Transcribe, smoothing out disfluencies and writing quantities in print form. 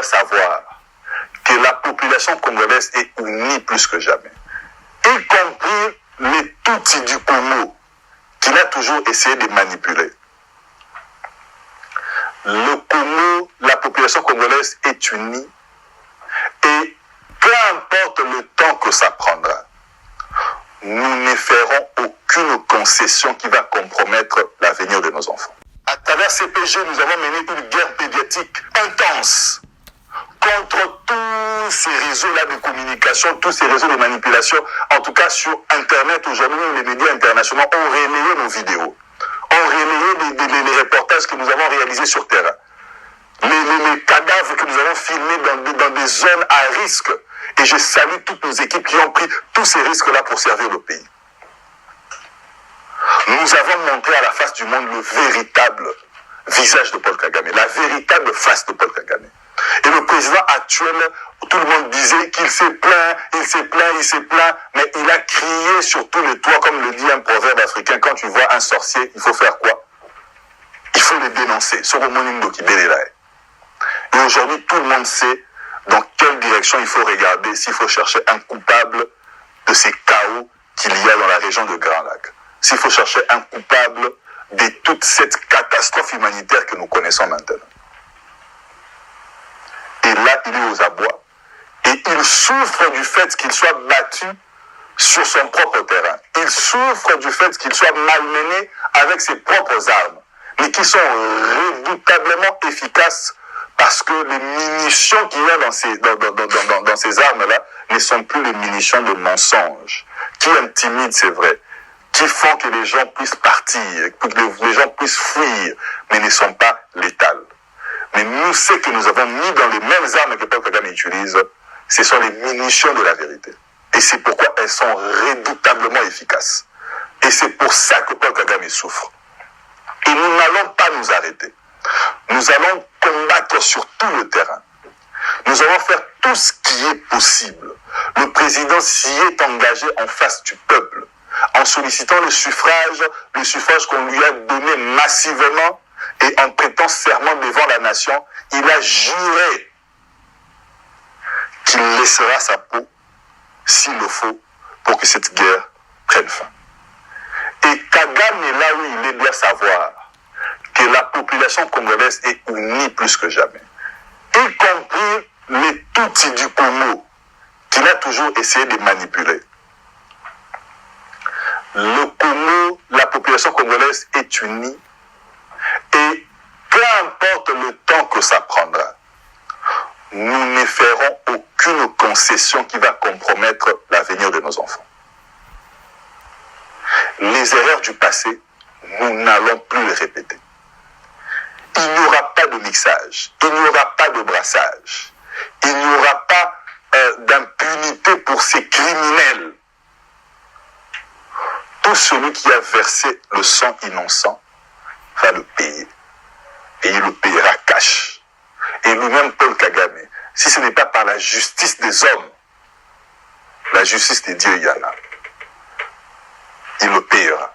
doit savoir que la population congolaise est unie plus que jamais, y compris les Tutsis du Congo, qu'il a toujours essayé de manipuler. Le Congo, la population congolaise est unie et peu importe le temps que ça prendra, nous ne ferons aucune concession qui va compromettre l'avenir de nos enfants. À travers CPG, nous avons mené une guerre médiatique intense contre tous ces réseaux-là de communication, tous ces réseaux de manipulation. En tout cas, sur Internet, aujourd'hui, les médias internationaux ont relayé nos vidéos, ont relayé les reportages que nous avons réalisés sur terrain, les cadavres que nous avons filmés dans des zones à risque. Et je salue toutes nos équipes qui ont pris tous ces risques-là pour servir le pays. Nous avons montré à la face du monde le véritable visage de Paul Kagame, la véritable face de Paul Kagame. Et le président actuel, tout le monde disait qu'il s'est plaint, mais il a crié sur tous les toits, comme le dit un proverbe africain, quand tu vois un sorcier, il faut faire quoi? Il faut le dénoncer. Et aujourd'hui, tout le monde sait dans quelle direction il faut regarder s'il faut chercher un coupable de ces chaos qu'il y a dans la région de Grand Lac. S'il faut chercher un coupable de toute cette catastrophe humanitaire que nous connaissons maintenant. Et là, il est aux abois. Et il souffre du fait qu'il soit battu sur son propre terrain. Il souffre du fait qu'il soit malmené avec ses propres armes, mais qui sont redoutablement efficaces parce que les munitions qu'il y a dans ces armes-là ne sont plus les munitions de mensonges, qui intimident, c'est vrai, qui font que les gens puissent partir, que les gens puissent fuir, mais ne sont pas létales. Mais nous, ce que nous avons mis dans les mêmes armes que Paul Kagame utilise, ce sont les munitions de la vérité. Et c'est pourquoi elles sont redoutablement efficaces. Et c'est pour ça que Paul Kagame souffre. Et nous n'allons pas nous arrêter. Nous allons combattre sur tout le terrain. Nous allons faire tout ce qui est possible. Le président s'y est engagé en face du peuple, en sollicitant le suffrage qu'on lui a donné massivement et en prêtant serment devant la nation. Il a juré qu'il laissera sa peau, s'il le faut, pour que cette guerre prenne fin. Et Kagame, là où il est, doit savoir que la population congolaise est unie plus que jamais, y compris les Tutsis du Congo, qu'il a toujours essayé de manipuler. Le Congo, la population congolaise est unie et peu importe le temps que ça prendra, nous ne ferons aucune concession qui va compromettre l'avenir de nos enfants. Les erreurs du passé, nous n'allons plus les répéter. Il n'y aura pas de mixage, il n'y aura pas de brassage, il n'y aura pas d'impunité pour ces criminels. Tout celui qui a versé le sang innocent va le payer. Et il le payera cash. Et lui-même, Paul Kagame, si ce n'est pas par la justice des hommes, la justice des dieux, il y en a. Il le payera.